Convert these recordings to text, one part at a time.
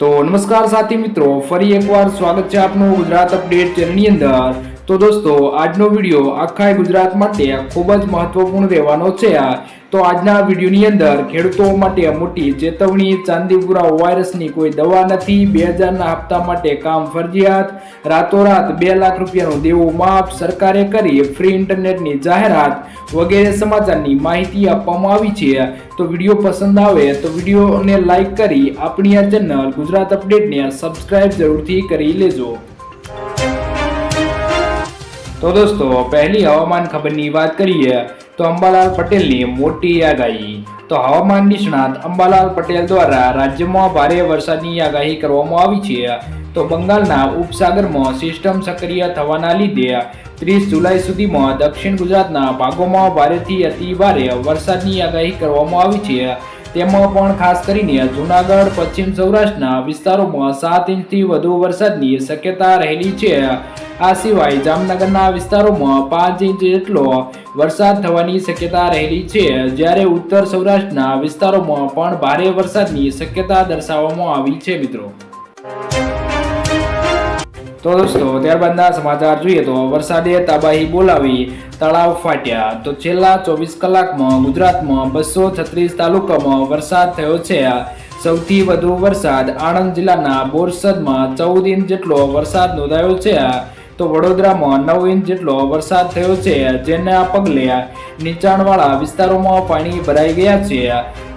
તો નમસ્કાર સાથી મિત્રો, ફરી એકવાર સ્વાગત છે આપનું ગુજરાત અપડેટ ચેનલની અંદર। તો દોસ્તો, આજનો વિડીયો આખા ગુજરાત માટે ખૂબ જ મહત્વપૂર્ણ રહેવાનો છે। તો આજના વિડીયોની અંદર ખેડૂતો માટે મોટી ચેતવણી, ચાંદીપુરા વાયરસની કોઈ દવા નથી, 2000ના હપ્તા માટે કામ ફરજિયાત, રાતોરાત 2 લાખ રૂપિયાનું દેવું માફ, સરકારે કરી ફ્રી ઇન્ટરનેટની જાહેરાત વગેરે સમાચારની માહિતી આપવામાં આવી છે। તો વિડીયો પસંદ આવે તો વિડીયોને લાઈક કરી આપણી આ ચેનલ ગુજરાત અપડેટને સબસ્ક્રાઇબ જરૂરથી કરી લેજો। તો દોસ્તો, પહેલી હવામાન ખબરની વાત કરીએ તો અંબાલાલ પટેલની મોટી આગાહી। તો હવામાન નિષ્ણાત અંબાલાલ પટેલ દ્વારા રાજ્યમાં ભારે વરસાદની આગાહી કરવામાં આવી છે। તો બંગાળના ઉપસાગરમાં સિસ્ટમ સક્રિય થવાના લીધે 30 જુલાઈ સુધીમાં દક્ષિણ ગુજરાતના ભાગોમાં ભારેથી અતિ ભારે વરસાદની આગાહી કરવામાં આવી છે। તેમાં પણ ખાસ કરીને જૂનાગઢ, પશ્ચિમ સૌરાષ્ટ્રના વિસ્તારોમાં 7 ઇંચથી વધુ વરસાદની શક્યતા રહેલી છે। આ સિવાય જામનગરના વિસ્તારોમાં 5 ઇંચ જેટલો વરસાદ થવાની શક્યતા રહેલી છે, જ્યારે ઉત્તર સૌરાષ્ટ્રના વિસ્તારોમાં પણ ભારે વરસાદની શક્યતા દર્શાવવામાં આવી છે મિત્રો। તો દોસ્તો, ત્યારબાદના સમાચાર જોઈએ તો વરસાદે તબાહી બોલાવી, તળાવ ફાટ્યા। તો છેલ્લા 24 કલાકમાં ગુજરાતમાં 236 તાલુકામાં વરસાદ થયો છે। સૌથી વધુ વરસાદ આણંદ જિલ્લાના બોરસદમાં 14 ઇંચ જેટલો વરસાદ નોંધાયો છે। તો વડોદરામાં 9 ઇંચ જેટલો વરસાદ થયો છે, જેના પગલે નીચાણવાળા વિસ્તારોમાં પાણી ભરાઈ ગયા છે,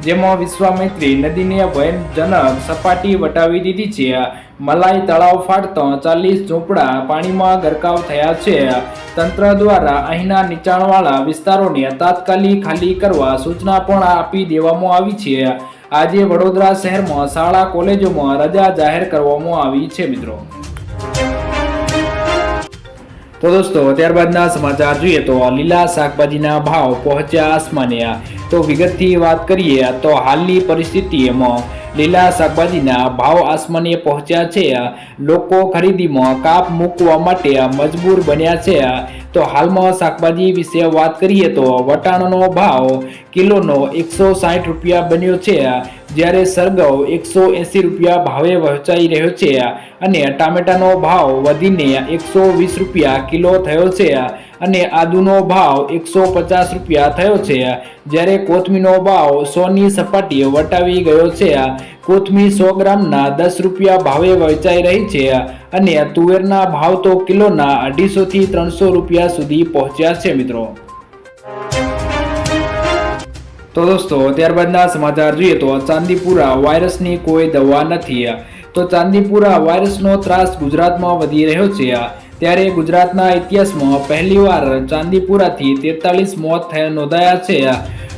જેમાં વિશ્વામિત્રી નદીને ભયજનક સપાટી વટાવી દીધી છે। મલાઈ તળાવ ફાટતા 40 ઝૂંપડા પાણીમાં ગરકાવ થયા છે। તંત્ર દ્વારા અહીંના નીચાણવાળા વિસ્તારોને તાત્કાલિક ખાલી કરવા સૂચના પણ આપી દેવામાં આવી છે। આજે વડોદરા શહેરમાં શાળા કોલેજોમાં રજા જાહેર કરવામાં આવી છે મિત્રો। તો દોસ્તો, ત્યારબાદના સમાચાર જોઈએ તો લીલા શાકભાજીના ભાવ પહોંચ્યા આસમાને। તો વિગતથી વાત કરીએ તો હાલની પરિસ્થિતિમાં લીલા શાકભાજીના ભાવ આસમાને પહોંચ્યા છે। લોકો ખરીદીમાં કાપ મૂકવા માટે મજબૂર બન્યા છે। તો હાલમાં શાકભાજી વિશે વાત કરીએ તો વટાણાનો ભાવ કિલોનો 160 રૂપિયા બન્યો છે, જ્યારે સરગવો 180 રૂપિયા ભાવે વહેંચાઈ રહ્યો છે, અને ટામેટાનો ભાવ વધીને 120 રૂપિયા કિલો થયો છે, અને આદુનો ભાવ 150 રૂપિયા થયો છે, જ્યારે કોથમીનો ભાવ 100ની સપાટીએ વટાવી ગયો છે। કોથમીર 100 ગ્રામના 10 રૂપિયા ભાવે વહેંચાઈ રહી છે, અને તુવેરના ભાવ તો કિલોના 250 થી 300 રૂપિયા સુધી પહોંચ્યા છે મિત્રો। તો દોસ્તો, ત્યારબાદના સમાચાર જોઈએ તો ચાંદીપુરા વાયરસની કોઈ દવા નથી। તો ચાંદીપુરા વાયરસનો ત્રાસ ગુજરાતમાં વધી રહ્યો છે, ત્યારે ગુજરાતના ઇતિહાસમાં પહેલીવાર ચાંદીપુરાથી 43 મોત નોંધાયા છે।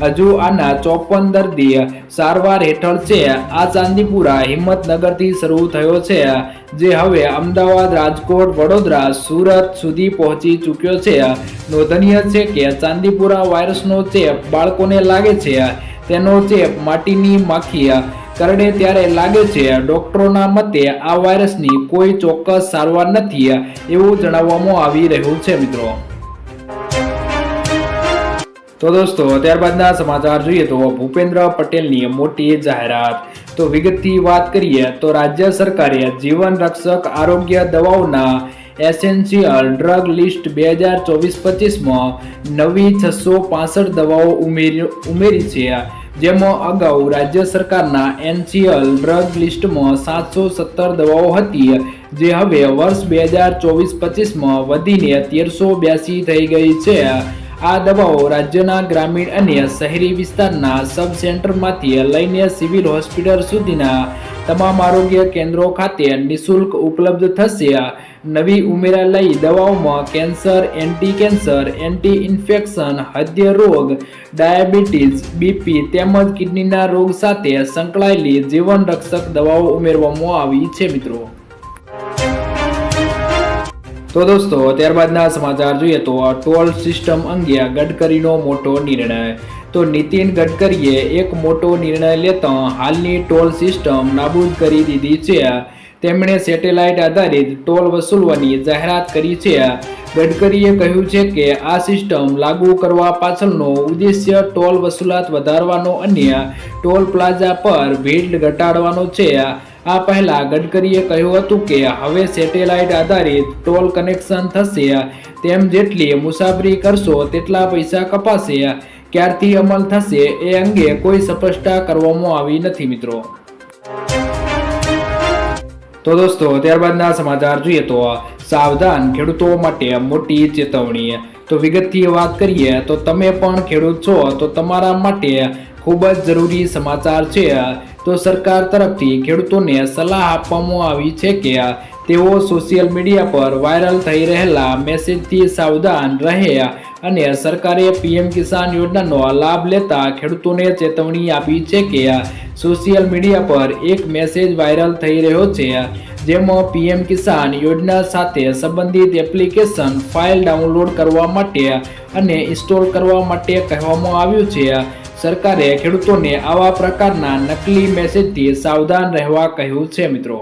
હજુ આના 54 દર્દી સારવાર હેઠળ છે। આ ચાંદીપુરા હિંમતનગરથી શરૂ થયો છે, જે હવે અમદાવાદ, રાજકોટ, વડોદરા, સુરત સુધી પહોંચી ચૂક્યો છે। નોંધનીય છે કે ચાંદીપુરા વાયરસનો ચેપ બાળકોને લાગે છે, તેનો ચેપ માટીની માખી કરડે ત્યારે લાગે છે। ડોક્ટરોના મતે આ વાયરસની કોઈ ચોક્કસ સારવાર નથી એવું જણાવવામાં આવી રહ્યું છે મિત્રો। તો દોસ્તો, ત્યારબાદના સમાચાર જોઈએ તો ભૂપેન્દ્ર પટેલની મોટી જાહેરાત। તો વિગતથી વાત કરીએ તો રાજ્ય સરકારે જીવન રક્ષક આરોગ્ય દવાઓના એસેન્શિયલ ડ્રગ લિસ્ટ 2024-25માં નવી 665 દવાઓ ઉમેરી છે, જેમાં અગાઉ રાજ્ય સરકારના એસેન્શિયલ ડ્રગ લિસ્ટમાં 717 દવાઓ હતી, જે હવે વર્ષ 2024-25માં વધીને 1382 થઈ ગઈ છે। આ દવાઓ રાજ્યના ગ્રામીણ અને શહેરી વિસ્તારના સબ સેન્ટરમાંથી લઈને સિવિલ હોસ્પિટલ સુધીના તમામ આરોગ્ય કેન્દ્રો ખાતે નિઃશુલ્ક ઉપલબ્ધ થશે। નવી ઉમેરાયેલી દવાઓમાં cancer, anti cancer, anti infection, હૃદય રોગ, ડાયાબિટીસ, બીપી તેમજ કિડનીના રોગ સાથે સંકળાયેલી જીવન રક્ષક દવાઓ ઉમેરવામાં આવી છે મિત્રો। તો દોસ્તો, ત્યારબાદના સમાચાર જોઈએ તો ટોલ સિસ્ટમ અંગે ગડકરીનો મોટો નિર્ણય। તો નીતિન ગડકરીએ એક મોટો નિર્ણય લેતા હાલની ટોલ સિસ્ટમ નાબૂદ કરી દીધી છે। તેમણે સેટેલાઇટ આધારિત ટોલ વસૂલવાની જાહેરાત કરી છે। ગડકરીએ કહ્યું છે કે આ સિસ્ટમ લાગુ કરવા પાછળનો ઉદ્દેશ્ય ટોલ વસૂલાત વધારવાનો અને ટોલ પ્લાઝા પર ભીડ ઘટાડવાનો છે। આ પહેલા ગડકરીએ કહ્યું હતું કે હવે સેટેલાઇટ આધારિત ટોલ કનેક્શન થશે, તેમ જેટલી મુસાફરી કરશો તેટલા પૈસા કપાશે. ક્યારથી અમલ થશે એ અંગે કોઈ સ્પષ્ટતા કરવામાં આવી નથી મિત્રો. તો દોસ્તો ત્યારબાદના સમાચાર જોઈએ તો સાવધાન, ખેડૂતો માટે મોટી ચેતવણી. તો વિગતથી વાત કરીએ તો તમે પણ ખેડૂત છો તો તમારા માટે ખૂબ જ જરૂરી સમાચાર છે. તો સરકાર તરફથી ખેડૂતોને સલાહ આપવામાં આવી છે કે તેઓ સોશિયલ મીડિયા પર વાયરલ થઈ રહેલા મેસેજથી સાવધાન રહે અને સરકારે પીએમ કિસાન યોજનાનો લાભ લેતા ખેડૂતોને ચેતવણી આપી છે કે સોશિયલ મીડિયા પર એક મેસેજ વાયરલ થઈ રહ્યો છે, જેમાં પીએમ કિસાન યોજના સાથે સંબંધિત એપ્લિકેશન ફાઇલ ડાઉનલોડ કરવા માટે અને ઇન્સ્ટોલ કરવા માટે કહેવામાં આવ્યું છે. સરકારે ખેડૂતોને આવા પ્રકારના નકલી મેસેજથી સાવધાન રહેવા કહ્યું છે મિત્રો.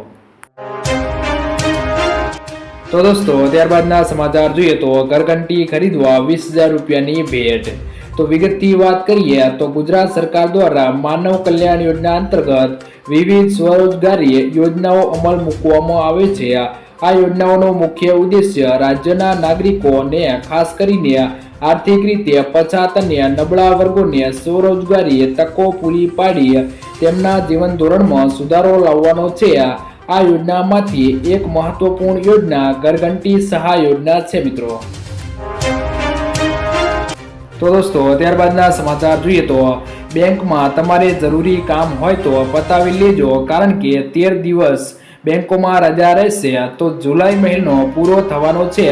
તો દોસ્તો ત્યારબાદના સમાચાર જોઈએ તો ઘરઘંટી ખરીદવા 20,000 રૂપિયાની ભેટ. તો વિગતથી વાત કરીએ તો ગુજરાત સરકાર દ્વારા માનવ કલ્યાણ યોજના અંતર્ગત વિવિધ સ્વરોજગારી યોજનાઓ અમલ મૂકવામાં આવે છે. આ યોજનાઓનો મુખ્ય ઉદ્દેશ્ય રાજ્યના નાગરિકોને ખાસ કરીને આર્થિક રીતે પછાત અને નબળા વર્ગોને સ્વરોજગારી તકો પૂરી પાડી તેમના જીવન ધોરણમાં સુધારો લાવવાનો છે. આ યોજનામાંથી એક મહત્વપૂર્ણ યોજના ઘરઘંટી સહાય યોજના છે મિત્રો. તો દોસ્તો ત્યારબાદના સમાચાર જોઈએ તો બેંકમાં તમારે જરૂરી કામ હોય તો પતાવી લેજો, કારણ કે 13 દિવસ બેંકોમાં રજા રહેશે. તો જુલાઈ મહિનો પૂરો થવાનો છે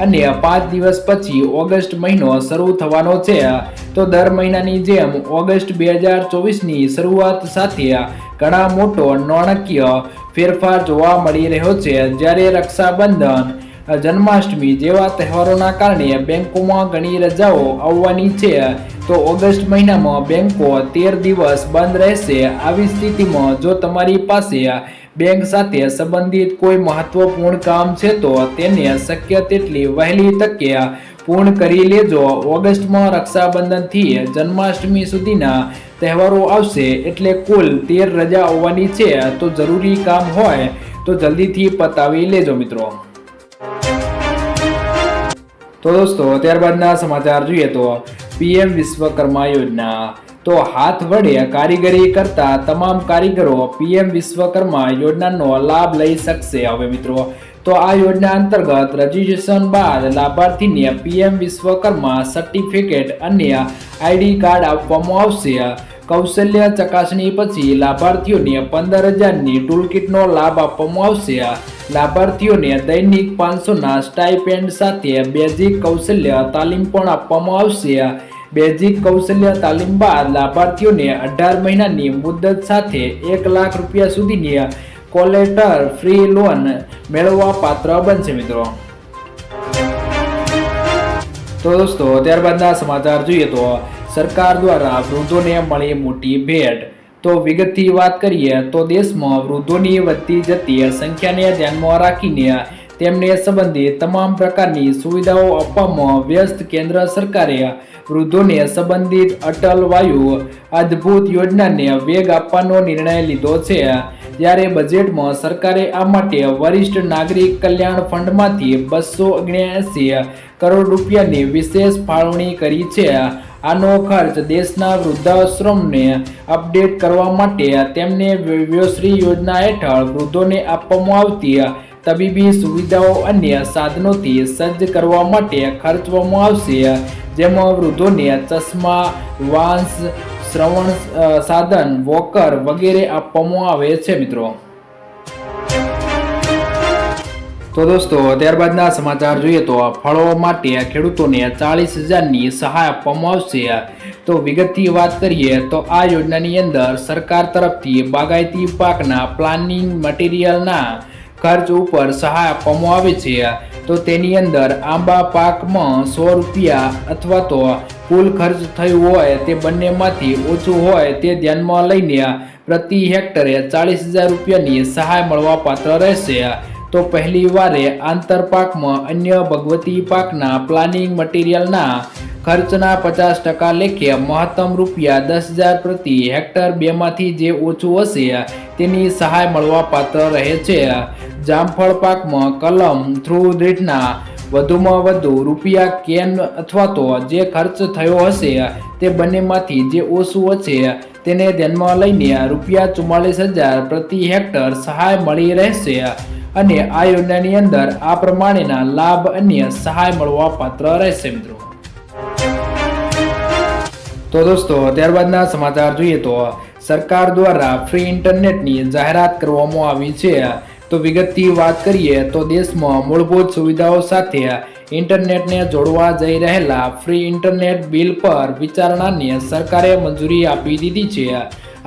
અને 5 દિવસ પછી ઓગસ્ટ મહિનો શરૂ થવાનો છે. તો દર મહિનાની જેમ ઓગસ્ટ 2024ની શરૂઆત સાથે ઘણા મોટો નાણાકીય ફેરફાર જોવા મળી રહ્યો છે. જ્યારે રક્ષાબંધન, જન્માષ્ટમી જેવા તહેવારોના કારણે બેંકોમાં ઘણી રજાઓ આવવાની છે. તો ઓગસ્ટ મહિનામાં બેંકો 13 દિવસ બંધ રહેશે. આવી સ્થિતિમાં જો તમારી પાસે બેંક સાથે સંબંધિત કોઈ મહત્વપૂર્ણ કામ છે તો તેને શક્ય તેટલી વહેલી તકે પૂર્ણ કરી લેજો. ઓગસ્ટમાં રક્ષાબંધનથી જન્માષ્ટમી સુધીના તહેવારો આવશે, એટલે કુલ 13 રજા આવવાની છે. તો જરૂરી કામ હોય તો જલ્દીથી પતાવી લેજો મિત્રો. તો દોસ્તો ત્યારબાદના સમાચાર જોઈએ તો પીએમ વિશ્વકર્મા યોજના. તો હાથ વડે કારીગરી કરતા તમામ કારીગરો પીએમ વિશ્વકર્મા યોજનાનો લાભ લઈ શકશે હવે મિત્રો. તો આ યોજના અંતર્ગત રજીસ્ટ્રેશન બાદ લાભાર્થીને પીએમ વિશ્વકર્મા સર્ટિફિકેટ અને આઈડી કાર્ડ આપવામાં આવશે. કૌશલ્ય ચકાસણી પછી લાભાર્થીઓને 15,000ની ટૂલકીટનો લાભ આપવામાં આવશે. લાભાર્થીઓને દૈનિક 500ના સ્ટાઇપેન્ડ સાથે બેઝિક કૌશલ્ય તાલીમ પણ આપવામાં આવશે. બેઝિક કૌશલ્ય તાલીમ બાદ લાભાર્થીઓને 18 મહિનાની મુદત સાથે 1 લાખ રૂપિયા સુધીની કોલેટર ફ્રી લોન મેળવવા પાત્ર બનશે મિત્રો. તો દોસ્તો ત્યારબાદના સમાચાર જોઈએ તો સરકાર દ્વારા વૃદ્ધોને મળી મોટી ભેટ. તો વિગતથી વાત કરીએ તો દેશમાં વૃદ્ધોની વધતી જતી સંખ્યાને ધ્યાનમાં રાખીને તેમને સંબંધિત તમામ પ્રકારની સુવિધાઓ આપવામાં વ્યસ્ત કેન્દ્ર સરકારે વૃદ્ધોને સંબંધિત અટલ વાયુ અદ્ભુત યોજનાને વેગ આપવાનો નિર્ણય લીધો છે. જ્યારે બજેટમાં સરકારે આ માટે વરિષ્ઠ નાગરિક કલ્યાણ ફંડમાંથી 279 કરોડ રૂપિયાની વિશેષ ફાળવણી કરી છે. આનો ખર્ચ દેશના વૃદ્ધાશ્રમને અપડેટ કરવા માટે તેમને વયોશ્રી યોજના હેઠળ વૃદ્ધોને આપવામાં આવતી તબીબી સુવિધાઓ અન્ય સાધનોથી સજ્જ કરવા માટે ખર્ચવામાં આવશે, જેમાં વૃદ્ધોને ચશ્મા, વાંસ, શ્રવણ સાધન, વોકર વગેરે આપવામાં આવે છે મિત્રો. તો દોસ્તો ત્યારબાદના સમાચાર જોઈએ તો ફળો માટે ખેડૂતોને 40,000ની સહાય આપવામાં આવશે. તો વિગતથી વાત કરીએ તો આ યોજનાની અંદર સરકાર તરફથી બાગાયતી પાકના પ્લાનિંગ મટીરિયલના ખર્ચ ઉપર સહાય આપવામાં આવે છે. તો તેની અંદર આંબા પાકમાં 100 રૂપિયા અથવા તો કુલ ખર્ચ થયું હોય તે બંનેમાંથી ઓછું હોય તે ધ્યાનમાં લઈને પ્રતિ હેક્ટરે 40,000 રૂપિયાની સહાય મળવા પાત્ર રહેશે. તો પહેલીવારે આંતરપાકમાં અન્ય ભગવતી પાકના પ્લાનિંગ મટીરિયલના ખર્ચના 50% લેખે મહત્તમ રૂપિયા 10,000 પ્રતિ હેક્ટર બેમાંથી જે ઓછું હશે તેની સહાય મળવા પાત્ર રહે છે. જામફળ પાકમાં કલમ થ્રુ દીઠના વધુમાં વધુ રૂપિયા કેન અથવા તો જે ખર્ચ થયો હશે તે બંનેમાંથી જે ઓછું હશે તેને ધ્યાનમાં લઈને રૂપિયા 44,000 પ્રતિ હેક્ટર સહાય મળી રહેશે અને આ યોજનાની અંદર આ પ્રમાણેના લાભ અને સહાય મળવા પાત્ર રહેશે મિત્રો. તો દોસ્તો ત્યારબાદના સમાચાર જોઈએ તો સરકાર દ્વારા ફ્રી ઇન્ટરનેટની જાહેરાત કરવામાં આવી છે. તો વિગતથી વાત કરીએ તો દેશમાં મૂળભૂત સુવિધાઓ સાથે ઇન્ટરનેટને જોડવા જઈ રહેલા ફ્રી ઇન્ટરનેટ બિલ પર વિચારણાને સરકારે મંજૂરી આપી દીધી છે.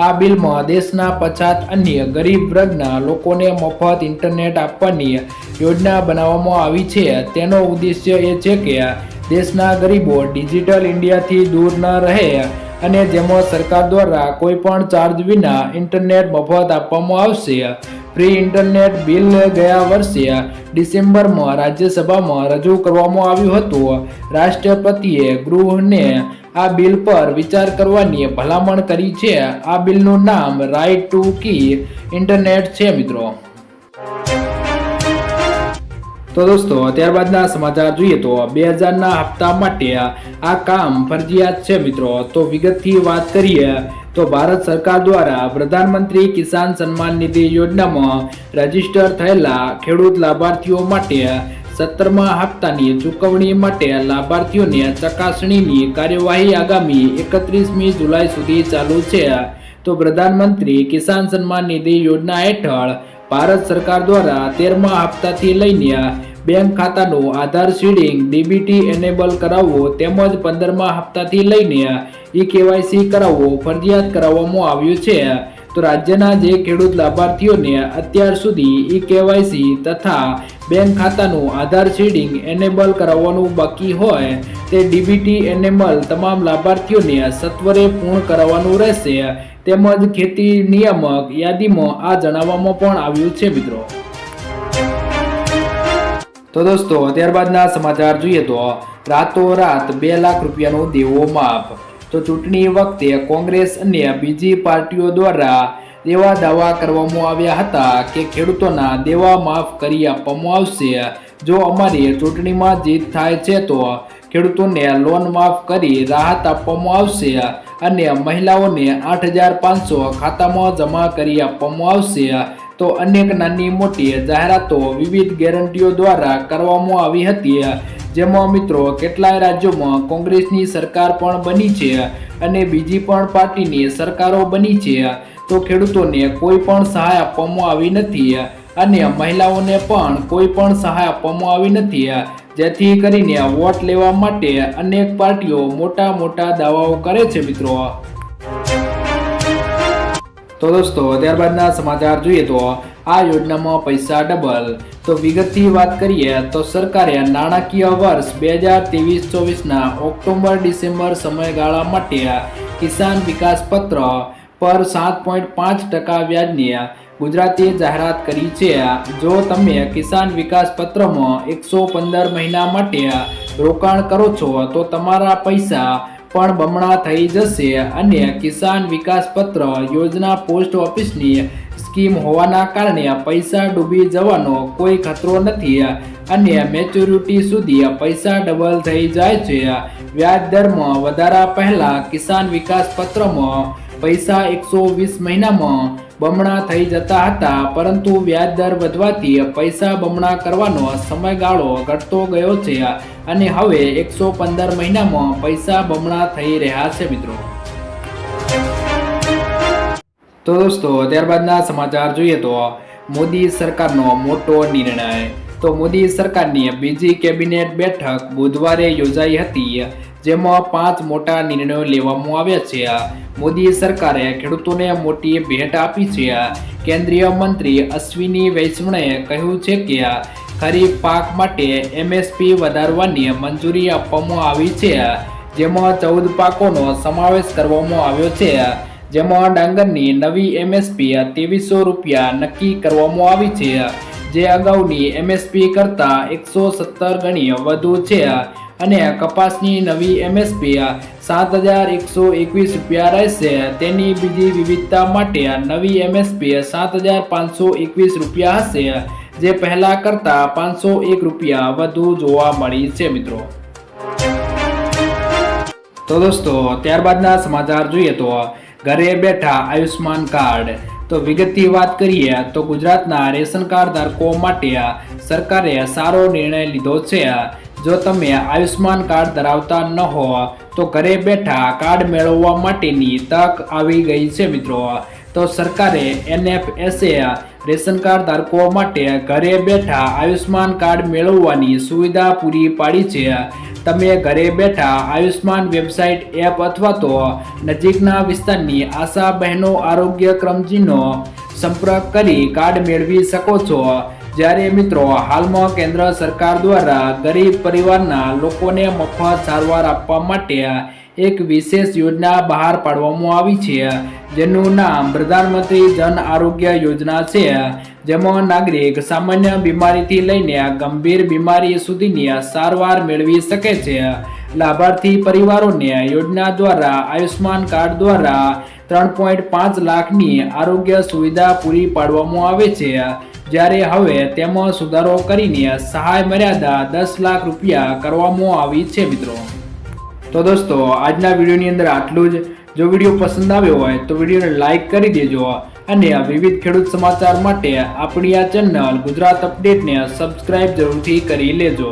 આ બિલમાં દેશના પછાત અને ગરીબ વર્ગના લોકોને મફત ઇન્ટરનેટ આપવાની યોજના બનાવવામાં આવી છે. તેનો ઉદ્દેશ્ય એ છે કે દેશના ગરીબો ડિજિટલ ઇન્ડિયાથી દૂર ન રહે અને જેમાં સરકાર દ્વારા કોઈ પણ ચાર્જ વિના ઇન્ટરનેટ મફત આપવામાં આવશે. ફ્રી ઇન્ટરનેટ બિલ ગયા વર્ષે ડિસેમ્બરમાં રાજ્યસભામાં રજૂ કરવામાં આવ્યું હતું. રાષ્ટ્રપતિએ ગૃહને આ બિલ પર વિચાર કરવાની ભલામણ કરી છે. આ બિલનું નામ રાઇટ ટુ કી ઇન્ટરનેટ છે મિત્રો. તો દોસ્તો ત્યારબાદના સમાચાર જોઈએ તો 2000ના હપ્તા માટે આ કામ ફરજિયાત છે મિત્રો. તો વિગતથી વાત કરીએ તો ભારત સરકાર દ્વારા પ્રધાનમંત્રી કિસાન સન્માન નિધિ યોજનામાં રજીસ્ટર થયેલા ખેડૂત લાભાર્થીઓ માટે 17મા હપ્તાની ચૂકવણી માટે લાભાર્થીઓને ચકાસણીની કાર્યવાહી આગામી 31મી જુલાઈ સુધી ચાલુ છે. તો પ્રધાનમંત્રી કિસાન સન્માન નિધિ યોજના હેઠળ ભારત સરકાર દ્વારા 13મા હપ્તાથી લઈને બેંક ખાતાનું આધાર સીડિંગ ડીબીટી એનેબલ કરાવવું તેમજ 15મા હપ્તાથી લઈને ઈ-કેવાયસી કરાવવું ફરજિયાત કરાવવામાં આવ્યું છે. તો રાજ્યના જે ખેડૂત લાભાર્થીઓને અત્યાર સુધી ઈ-કેવાયસી તથા બેંક ખાતાનું આધાર સીડિંગ એનેબલ કરાવવાનું બાકી હોય તે ડીબીટી એનેબલ તમામ લાભાર્થીઓને સત્વરે પૂર્ણ કરાવવાનું રહેશે તેમજ ખેતી નિયામક યાદીમાં આ જણાવવામાં પણ આવ્યું છે મિત્રો. તો દોસ્તો ત્યારબાદના સમાચાર જોઈએ તો રાતોરાત 2 લાખ રૂપિયાનો દેવો માફ. તો ચૂંટણી વખતે કોંગ્રેસ અને બીજી પાર્ટીઓ દ્વારા એવા દાવા કરવામાં આવ્યા હતા કે ખેડૂતોના દેવા માફ કરી આપવામાં આવશે. જો અમારી ચૂંટણીમાં જીત થાય છે તો ખેડૂતોને લોન માફ કરી રાહત આપવામાં આવશે અને મહિલાઓને 8,500 ખાતામાં જમા કરી આપવામાં આવશે. તો અનેક નાની મોટી જાહેરાતો વિવિધ ગેરંટીઓ દ્વારા કરવામાં આવી હતી. જેમાં મિત્રો કેટલાય રાજ્યોમાં કોંગ્રેસની સરકાર પણ બની છે અને બીજી પણ પાર્ટીની સરકારો બની છે. તો ખેડૂતોને કોઈ પણ સહાય આપવામાં આવી નથી અને મહિલાઓને પણ કોઈ પણ સહાય આપવામાં આવી નથી. જેથી કરીને વોટ લેવા માટે અનેક પાર્ટીઓ મોટા મોટા દાવાઓ કરે છે મિત્રો. તો દોસ્તો ત્યારબાદના સમાચાર જોઈએ તો આ યોજનામાં પૈસા ડબલ. તો વિગતથી વાત કરીએ તો સરકારે નાણાકીય વર્ષ 2023-24ના ઓક્ટોબર-ડિસેમ્બર સમયગાળા માટે કિસાન વિકાસ પત્ર પર 7.5% વ્યાજની ગુજરાતી જાહેરાત કરી છે. જો તમે કિસાન વિકાસ પત્રમાં 115 મહિના માટે રોકાણ કરો છો તો તમારા પૈસા પણ બમણા થઈ જશે અને કિસાન વિકાસ પત્ર યોજના પોસ્ટ ઓફિસની સ્કીમ હોવાના કારણે પૈસા ડૂબી જવાનો કોઈ ખતરો નથી અને મેચ્યોરિટી સુધી પૈસા ડબલ થઈ જાય છે. વ્યાજ દરમાં વધારા પહેલા કિસાન વિકાસ પત્રમાં પૈસા 120 મહિનામાં બમણા થઈ જતા હતા, પરંતુ વ્યાજ દર વધવાથી પૈસા બમણા કરવાનો સમયગાળો ઘટતો ગયો છે અને હવે 115 મહિનામાં પૈસા બમણા થઈ રહ્યા છે મિત્રો. તો દોસ્તો ત્યારબાદના સમાચાર જોઈએ તો મોદી સરકારનો મોટો નિર્ણય. તો મોદી સરકારની બીજી કેબિનેટ બેઠક બુધવારે યોજાઈ હતી, જેમાં 5 મોટા નિર્ણયો લેવામાં આવ્યા છે. મોદી સરકારે ખેડૂતોને મોટી ભેટ આપી છે. કેન્દ્રીય મંત્રી અશ્વિની વૈષ્ણવે કહ્યું છે કે ખરીફ પાક માટે એમએસપી વધારવાની મંજૂરી આપવામાં આવી છે, જેમાં 14 પાકોનો સમાવેશ કરવામાં આવ્યો છે. જેમાં ડાંગરની નવી એમએસપી 2300 રૂપિયા નક્કી કરવામાં આવી છે. જે અગાઉની MSP કરતાં 117 ગણી વધુ છે અને કપાસની નવી MSP 7,121 રૂપિયા રહેશે. તેની બીજી વિવિધતા માટે નવી MSP 7,521 રૂપિયા હશે, જે પહેલા કરતાં 501 રૂપિયા વધુ જોવા મળી છે મિત્રો. તો દોસ્તો ત્યારબાદના સમાચાર જોઈએ તો ઘરે બેઠા આયુષ્માન કાર્ડ. તો વિગતથી વાત કરીએ તો ગુજરાતના રેશન કાર્ડ ધારકો માટે સરકારે સારો નિર્ણય લીધો છે. જો તમે આયુષ્માન કાર્ડ ધરાવતા ન હો તો ઘરે બેઠા કાર્ડ મેળવવા માટેની તક આવી ગઈ છે મિત્રો. તો સરકારે NFSA રેશન કાર્ડ ધારકો માટે ઘરે બેઠા આયુષ્માન કાર્ડ મેળવવાની સુવિધા પૂરી પાડી છે. તમે ઘરે બેઠા આયુષ્માન વેબસાઇટ, એપ અથવા તો નજીકના વિસ્તારની આશા બહેનો આરોગ્ય કર્મચારીનો સંપર્ક કરી કાર્ડ મેળવી શકો છો. જ્યારે મિત્રો હાલમાં કેન્દ્ર સરકાર દ્વારા ગરીબ પરિવારના લોકોને મફત સારવાર આપવા માટે એક વિશેષ યોજના બહાર પાડવામાં આવી છે, જેનું નામ પ્રધાનમંત્રી જન આરોગ્ય યોજના છે. જેમાં નાગરિક સામાન્ય બીમારીથી લઈને ગંભીર બીમારી સુધીની સારવાર મેળવી શકે છે. લાભાર્થી પરિવારોને યોજના દ્વારા આયુષ્માન કાર્ડ દ્વારા 3.5 લાખની આરોગ્ય સુવિધા પૂરી પાડવામાં આવે છે. જ્યારે હવે તેમાં સુધારો કરીને સહાય મર્યાદા 10 લાખ રૂપિયા કરવામાં આવી છે મિત્રો. તો દોસ્તો આજના વિડીયોની અંદર આટલું જ. જો વિડીયો પસંદ આવ્યો હોય તો વિડીયોને લાઈક કરી દેજો અને વિવિધ ખેડૂત સમાચાર માટે આપણી આ ચેનલ ગુજરાત અપડેટને સબસ્ક્રાઇબ જરૂરથી કરી લેજો.